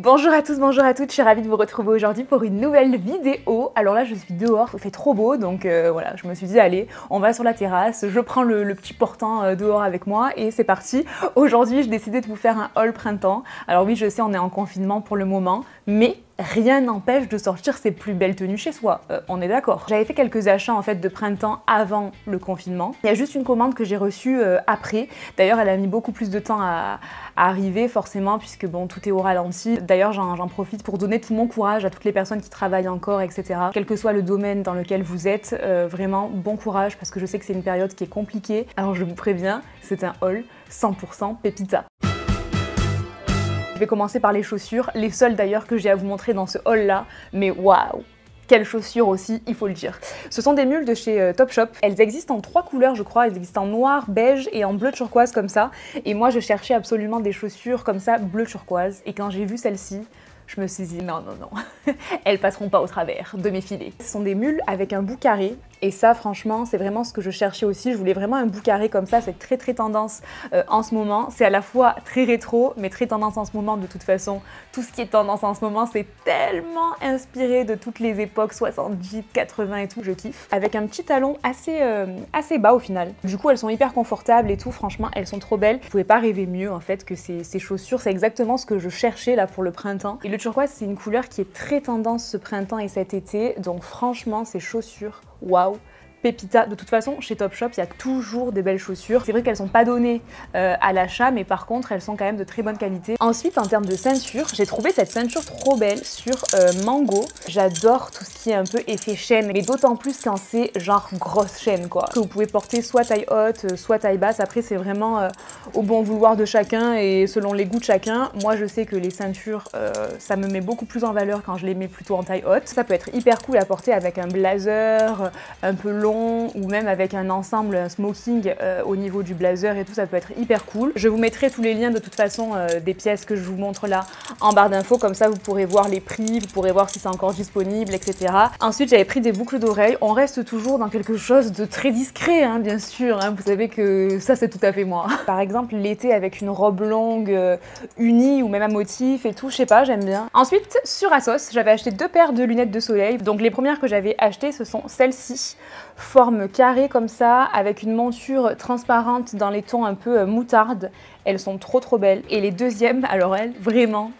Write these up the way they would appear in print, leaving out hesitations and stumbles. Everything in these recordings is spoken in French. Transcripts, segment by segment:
Bonjour à tous, bonjour à toutes, je suis ravie de vous retrouver aujourd'hui pour une nouvelle vidéo. Alors là je suis dehors, il fait trop beau donc voilà, je me suis dit allez, on va sur la terrasse, je prends le petit portant dehors avec moi et c'est parti. Aujourd'hui j'ai décidé de vous faire un haul printemps. Alors oui je sais on est en confinement pour le moment, mais rien n'empêche de sortir ses plus belles tenues chez soi, on est d'accord. J'avais fait quelques achats en fait de printemps avant le confinement. Il y a juste une commande que j'ai reçue après. D'ailleurs elle a mis beaucoup plus de temps à arriver forcément puisque bon tout est au ralenti. D'ailleurs j'en profite pour donner tout mon courage à toutes les personnes qui travaillent encore, etc. Quel que soit le domaine dans lequel vous êtes, vraiment bon courage parce que je sais que c'est une période qui est compliquée. Alors je vous préviens, c'est un haul 100% pépita. Je vais commencer par les chaussures, les seules d'ailleurs que j'ai à vous montrer dans ce haul là, mais waouh! Quelles chaussures aussi, il faut le dire. Ce sont des mules de chez Topshop. Elles existent en 3 couleurs, je crois. Elles existent en noir, beige et en bleu turquoise comme ça. Et moi, je cherchais absolument des chaussures comme ça, bleu turquoise. Et quand j'ai vu celle-ci, je me suis dit non, non, non, elles passeront pas au travers de mes filets. Ce sont des mules avec un bout carré. Et ça, franchement, c'est vraiment ce que je cherchais aussi. Je voulais vraiment un bout carré comme ça. C'est très tendance en ce moment. C'est à la fois très rétro, mais très tendance en ce moment de toute façon. Tout ce qui est tendance en ce moment, c'est tellement inspiré de toutes les époques 70, 80 et tout. Je kiffe. Avec un petit talon assez bas au final. Du coup, elles sont hyper confortables et tout. Franchement, elles sont trop belles. Je pouvais pas rêver mieux en fait que ces chaussures. C'est exactement ce que je cherchais là pour le printemps. Et le turquoise, c'est une couleur qui est très tendance ce printemps et cet été. Donc franchement, ces chaussures, waouh! Pépita. De toute façon, chez Topshop, il y a toujours des belles chaussures. C'est vrai qu'elles sont pas données à l'achat, mais par contre, elles sont quand même de très bonne qualité. Ensuite, en termes de ceinture, j'ai trouvé cette ceinture trop belle sur Mango. J'adore tout ce qui est un peu effet chaîne, mais d'autant plus quand c'est genre grosse chaîne, quoi. Que vous pouvez porter soit taille haute, soit taille basse. Après, c'est vraiment au bon vouloir de chacun et selon les goûts de chacun. Moi, je sais que les ceintures, ça me met beaucoup plus en valeur quand je les mets plutôt en taille haute. Ça peut être hyper cool à porter avec un blazer un peu long, ou même avec un ensemble, un smoking au niveau du blazer et tout, ça peut être hyper cool. Je vous mettrai tous les liens de toute façon des pièces que je vous montre là en barre d'infos, comme ça vous pourrez voir les prix, vous pourrez voir si c'est encore disponible, etc. Ensuite j'avais pris des boucles d'oreilles. On reste toujours dans quelque chose de très discret, hein, bien sûr, hein. Vous savez que ça c'est tout à fait moi. Par exemple l'été avec une robe longue unie ou même à motif et tout, je sais pas, j'aime bien. Ensuite sur Asos, j'avais acheté 2 paires de lunettes de soleil. Donc les premières que j'avais achetées ce sont celles-ci, forme carrée comme ça, avec une monture transparente dans les tons un peu moutarde. Elles sont trop belles. Et les deuxièmes, alors elles, vraiment,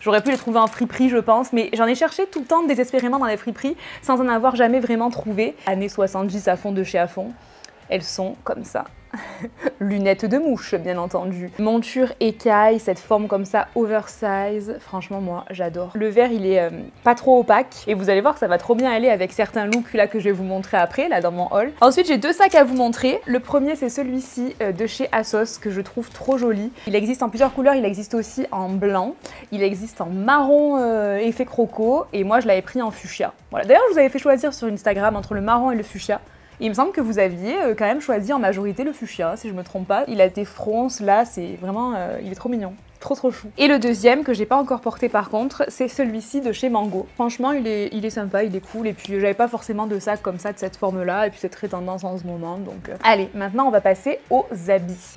j'aurais pu les trouver en friperie je pense, mais j'en ai cherché tout le temps désespérément dans les friperies sans en avoir jamais vraiment trouvé. Années 70 à fond de chez à fond. Elles sont comme ça. Lunettes de mouche, bien entendu. Monture écaille, cette forme comme ça, oversize. Franchement, moi, j'adore. Le vert, il est pas trop opaque. Et vous allez voir que ça va trop bien aller avec certains looks là que je vais vous montrer après, là, dans mon haul. Ensuite, j'ai 2 sacs à vous montrer. Le premier, c'est celui-ci de chez Asos, que je trouve trop joli. Il existe en plusieurs couleurs. Il existe aussi en blanc. Il existe en marron effet croco. Et moi, je l'avais pris en fuchsia. Voilà. D'ailleurs, je vous avais fait choisir sur Instagram entre le marron et le fuchsia. Il me semble que vous aviez quand même choisi en majorité le fuchsia, si je me trompe pas. Il a des fronces là, c'est vraiment, il est trop mignon. Trop chou. Et le deuxième, que j'ai pas encore porté par contre, c'est celui-ci de chez Mango. Franchement, il est sympa, il est cool. Et puis, j'avais pas forcément de sac comme ça, de cette forme-là. Et puis, c'est très tendance en ce moment. Donc, allez, maintenant, on va passer aux habits.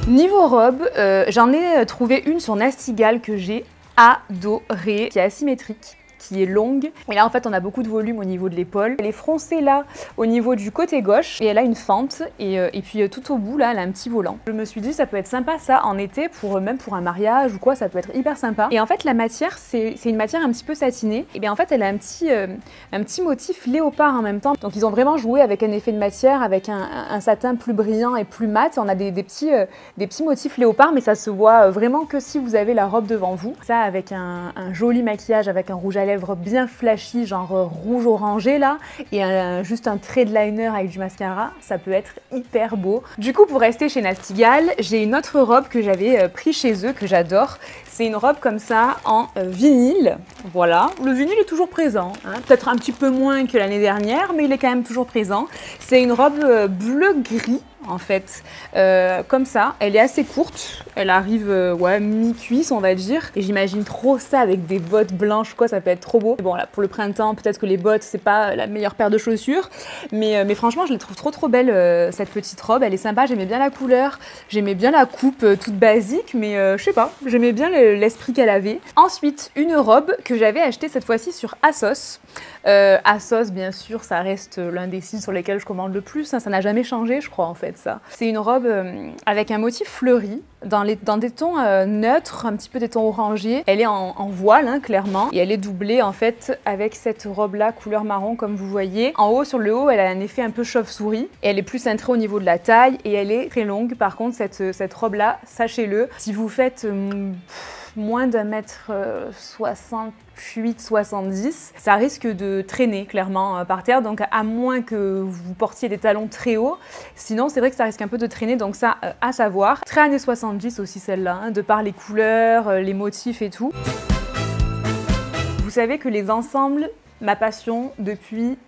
Niveau robe, j'en ai trouvé une sur Nastigal que j'ai adorée, qui est asymétrique, qui est longue. Et là en fait on a beaucoup de volume au niveau de l'épaule. Elle est froncée là au niveau du côté gauche et elle a une fente et puis tout au bout là elle a un petit volant. Je me suis dit ça peut être sympa ça en été même pour un mariage ou quoi, ça peut être hyper sympa. Et en fait la matière c'est une matière un petit peu satinée. Et bien en fait elle a un petit motif léopard en même temps. Donc ils ont vraiment joué avec un effet de matière, avec un satin plus brillant et plus mat. On a des petits motifs léopard, mais ça se voit vraiment que si vous avez la robe devant vous. Ça avec un joli maquillage, avec un rouge à lèvres bien flashy, genre rouge orangé là, et juste un trait de liner avec du mascara, ça peut être hyper beau. Du coup, pour rester chez Nastigal, j'ai une autre robe que j'avais pris chez eux, que j'adore. C'est une robe comme ça en vinyle, voilà. Le vinyle est toujours présent, hein. Peut-être un petit peu moins que l'année dernière, mais il est quand même toujours présent. C'est une robe bleu-gris. en fait, comme ça. Elle est assez courte, elle arrive ouais, mi-cuisse on va dire. Et j'imagine trop ça avec des bottes blanches, quoi, ça peut être trop beau. Bon là, pour le printemps, peut-être que les bottes, c'est pas la meilleure paire de chaussures. Mais franchement, je les trouve trop belle, cette petite robe. Elle est sympa, j'aimais bien la couleur, j'aimais bien la coupe toute basique, mais je sais pas, j'aimais bien l'esprit qu'elle avait. Ensuite, une robe que j'avais achetée cette fois-ci sur ASOS. ASOS, bien sûr, ça reste l'un des sites sur lesquels je commande le plus, hein, ça n'a jamais changé, je crois, en fait, ça. C'est une robe avec un motif fleuri, dans des tons neutres, un petit peu des tons orangés. Elle est en voile, hein, clairement, et elle est doublée, en fait, avec cette robe-là, couleur marron, comme vous voyez. En haut, sur le haut, elle a un effet un peu chauve-souris, et elle est plus cintrée au niveau de la taille, et elle est très longue. Par contre, cette robe-là, sachez-le, si vous faites moins d'1m68-70, ça risque de traîner clairement par terre, donc à moins que vous portiez des talons très hauts, sinon c'est vrai que ça risque un peu de traîner, donc ça à savoir. Très années 70 aussi celle-là, hein, de par les couleurs, les motifs et tout. Vous savez que les ensembles, ma passion depuis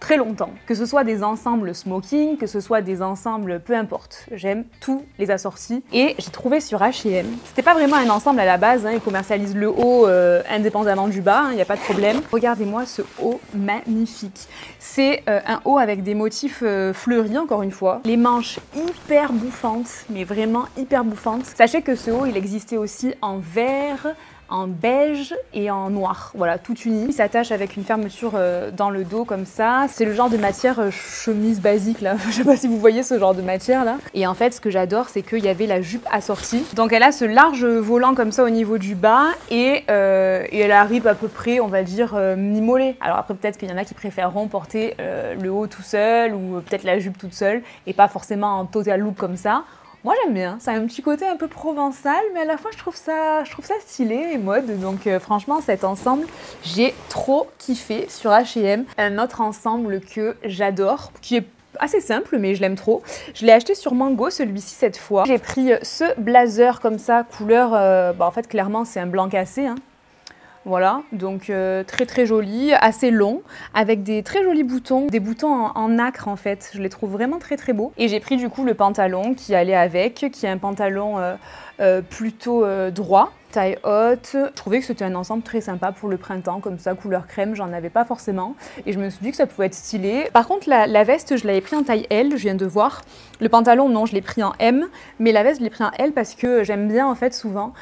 très longtemps. Que ce soit des ensembles smoking, que ce soit des ensembles, peu importe. J'aime tous les assortis. Et j'ai trouvé sur H&M, c'était pas vraiment un ensemble à la base, hein, ils commercialisent le haut indépendamment du bas, il n'y a pas de problème. Regardez-moi ce haut magnifique. C'est un haut avec des motifs fleuris, encore une fois. Les manches hyper bouffantes, mais vraiment hyper bouffantes. Sachez que ce haut, il existait aussi en vert, en beige et en noir, voilà, tout uni. Il s'attache avec une fermeture dans le dos comme ça. C'est le genre de matière chemise basique là, je sais pas si vous voyez ce genre de matière là. Et en fait, ce que j'adore, c'est qu'il y avait la jupe assortie. Donc elle a ce large volant comme ça au niveau du bas et elle arrive à peu près, on va dire, mi-mollet. Alors après, peut-être qu'il y en a qui préféreront porter le haut tout seul ou peut-être la jupe toute seule et pas forcément en total look comme ça. Moi j'aime bien, ça a un petit côté un peu provençal, mais à la fois je trouve ça stylé et mode, donc franchement cet ensemble, j'ai trop kiffé sur H&M. Un autre ensemble que j'adore, qui est assez simple mais je l'aime trop. Je l'ai acheté sur Mango celui-ci cette fois. J'ai pris ce blazer comme ça, couleur, en fait clairement c'est un blanc cassé, hein. Voilà, donc très joli, assez long, avec des très jolis boutons, des boutons en nacre en fait, je les trouve vraiment très beaux. Et j'ai pris du coup le pantalon qui allait avec, qui est un pantalon plutôt droit, taille haute. Je trouvais que c'était un ensemble très sympa pour le printemps, comme ça, couleur crème, j'en avais pas forcément. Et je me suis dit que ça pouvait être stylé. Par contre, la veste, je l'avais pris en taille L, je viens de voir. Le pantalon, non, je l'ai pris en M, mais la veste, je l'ai pris en L parce que j'aime bien, en fait, souvent,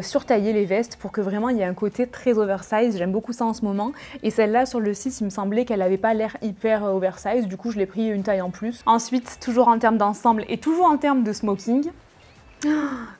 surtailler les vestes pour que vraiment, il y ait un côté très oversize. J'aime beaucoup ça en ce moment. Et celle-là, sur le site, il me semblait qu'elle n'avait pas l'air hyper oversize. Du coup, je l'ai pris une taille en plus. Ensuite, toujours en termes d'ensemble et toujours en termes de smoking,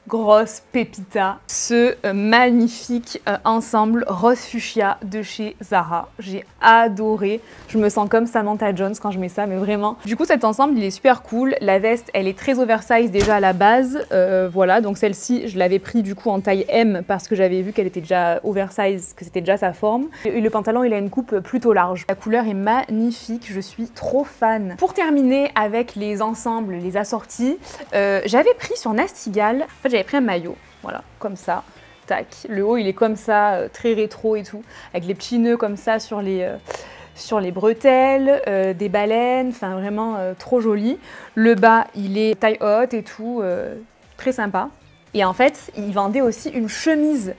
grosse pépita, ce magnifique ensemble rose fuchsia de chez Zara. J'ai adoré, je me sens comme Samantha Jones quand je mets ça, mais vraiment. Du coup cet ensemble il est super cool, la veste elle est très oversize déjà à la base, voilà, donc celle-ci je l'avais pris du coup en taille M parce que j'avais vu qu'elle était déjà oversize, que c'était déjà sa forme. Et le pantalon il a une coupe plutôt large. La couleur est magnifique, je suis trop fan. Pour terminer avec les ensembles, les assortis, j'avais pris sur Nasty Gal, en fait j'avais pris un maillot, voilà, comme ça, tac. Le haut il est comme ça, très rétro et tout, avec les petits nœuds comme ça sur les bretelles, des baleines, enfin vraiment trop joli. Le bas il est taille haute et tout, très sympa. Et en fait, il vendait aussi une chemise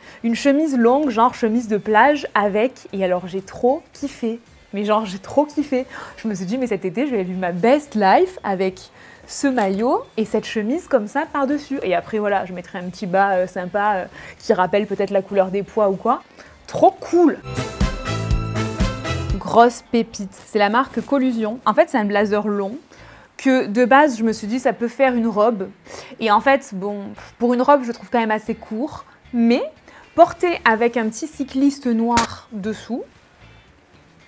longue, genre chemise de plage avec, et alors j'ai trop kiffé. Mais genre j'ai trop kiffé. Je me suis dit mais cet été je vais vivre ma best life avec ce maillot et cette chemise comme ça par-dessus. Et après voilà, je mettrai un petit bas sympa qui rappelle peut-être la couleur des pois ou quoi. Trop cool! Grosse pépite. C'est la marque Collusion. En fait c'est un blazer long que de base je me suis dit ça peut faire une robe. Et en fait bon, pour une robe je trouve quand même assez court. Mais porté avec un petit cycliste noir dessous,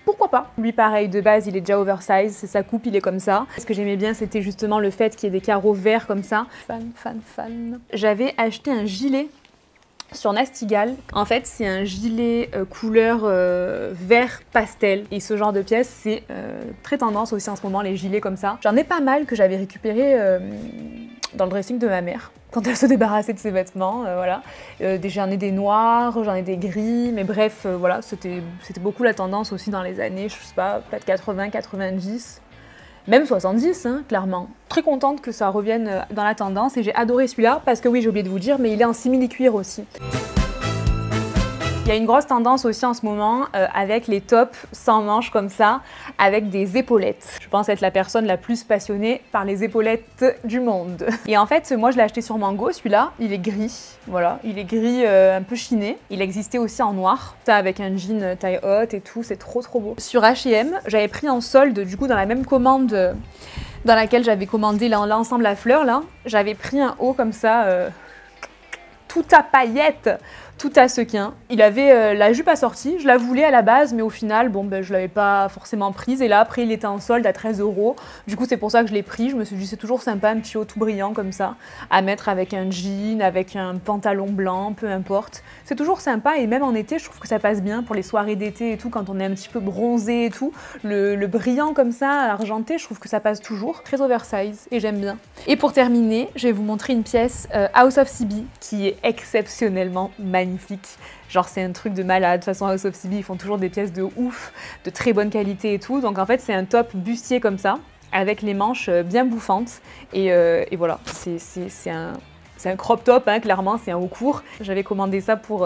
pourquoi pas? Lui pareil, de base il est déjà oversize, c'est sa coupe, il est comme ça. Ce que j'aimais bien c'était justement le fait qu'il y ait des carreaux verts comme ça. Fan. J'avais acheté un gilet sur Nasty Gal. En fait c'est un gilet couleur vert pastel. Et ce genre de pièce c'est très tendance aussi en ce moment, les gilets comme ça. J'en ai pas mal que j'avais récupéré dans le dressing de ma mère quand elle se débarrassait de ses vêtements, voilà. J'en ai des noirs, j'en ai des gris, mais bref, voilà, c'était beaucoup la tendance aussi dans les années, je sais pas, peut-être 80, 90. Même 70, hein, clairement. Très contente que ça revienne dans la tendance et j'ai adoré celui-là parce que oui, j'ai oublié de vous dire, mais il est en simili-cuir aussi. Il y a une grosse tendance aussi en ce moment avec les tops sans manches comme ça, avec des épaulettes. Je pense être la personne la plus passionnée par les épaulettes du monde. Et en fait, moi je l'ai acheté sur Mango, celui-là, il est gris, voilà, il est gris un peu chiné. Il existait aussi en noir, ça avec un jean taille haute et tout, c'est trop beau. Sur H&M, j'avais pris en solde, du coup dans la même commande dans laquelle j'avais commandé l'ensemble à fleurs là, j'avais pris un haut comme ça, tout à paillettes, tout à sequin. Il avait la jupe assortie, je la voulais à la base, mais au final, bon, ben, je l'avais pas forcément prise. Et là, après, il était en solde à 13 €. Du coup, c'est pour ça que je l'ai pris. Je me suis dit, c'est toujours sympa, un petit haut tout brillant comme ça, à mettre avec un jean, avec un pantalon blanc, peu importe. C'est toujours sympa et même en été, je trouve que ça passe bien pour les soirées d'été et tout, quand on est un petit peu bronzé et tout. Le brillant comme ça, argenté, je trouve que ça passe toujours. Très oversize et j'aime bien. Et pour terminer, je vais vous montrer une pièce House of CB qui est exceptionnellement magnifique. Genre c'est un truc de malade. De toute façon House of CB ils font toujours des pièces de ouf, de très bonne qualité et tout. Donc en fait c'est un top bustier comme ça, avec les manches bien bouffantes. Et voilà, c'est un crop top, hein, clairement, c'est un haut court. J'avais commandé ça pour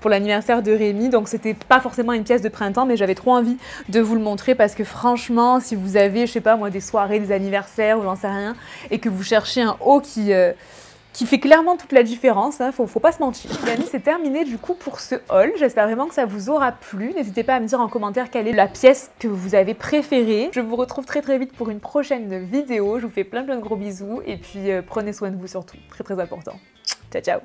l'anniversaire de Rémi, donc c'était pas forcément une pièce de printemps, mais j'avais trop envie de vous le montrer parce que franchement, si vous avez, je sais pas moi, des soirées, des anniversaires ou j'en sais rien, et que vous cherchez un haut qui fait clairement toute la différence, hein, faut pas se mentir. Les amis, c'est terminé du coup pour ce haul. J'espère vraiment que ça vous aura plu. N'hésitez pas à me dire en commentaire quelle est la pièce que vous avez préférée. Je vous retrouve très vite pour une prochaine vidéo. Je vous fais plein de gros bisous et puis prenez soin de vous surtout, très important. Ciao ciao.